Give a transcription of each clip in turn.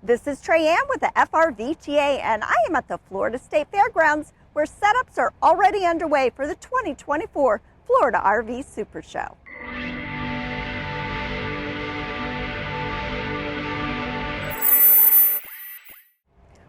This is Trey Ann with the FRVTA, and I am at the Florida State Fairgrounds, where setups are already underway for the 2024 Florida RV Supershow.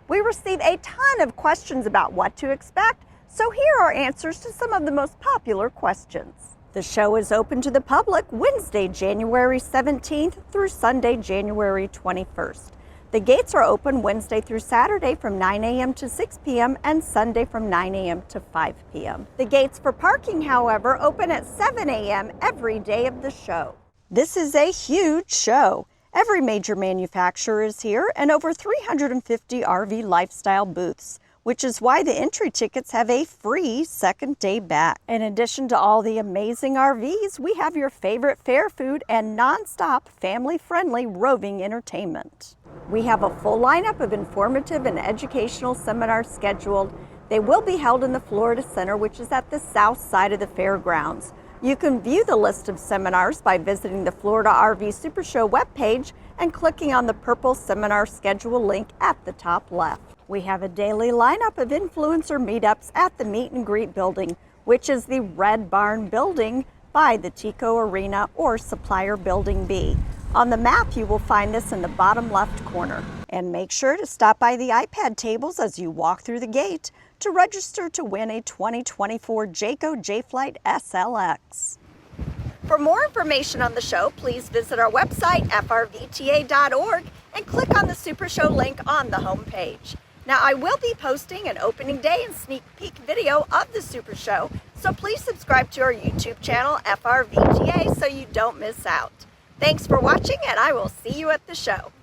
We receive a ton of questions about what to expect, so here are answers to some of the most popular questions. The show is open to the public Wednesday, January 17th through Sunday, January 21st. The gates are open Wednesday through Saturday from 9 a.m. to 6 p.m. and Sunday from 9 a.m. to 5 p.m. The gates for parking, however, open at 7 a.m. every day of the show. This is a huge show. Every major manufacturer is here and over 350 RV lifestyle booths, which is why the entry tickets have a free second day back. In addition to all the amazing RVs, we have your favorite fair food and non-stop family-friendly roving entertainment. We have a full lineup of informative and educational seminars scheduled. They will be held in the Florida Center, which is at the south side of the fairgrounds. You can view the list of seminars by visiting the Florida RV Supershow webpage and clicking on the purple seminar schedule link at the top left. We have a daily lineup of influencer meetups at the Meet and Greet building, which is the Red Barn building by the Tico Arena or Supplier Building B. On the map, you will find this in the bottom left corner. And make sure to stop by the iPad tables as you walk through the gate to register to win a 2024 Jayco J-Flight SLX. For more information on the show, please visit our website, frvta.org, and click on the Super Show link on the homepage. Now, I will be posting an opening day and sneak peek video of the Super Show, so please subscribe to our YouTube channel, FRVTA, so you don't miss out. Thanks for watching, and I will see you at the show.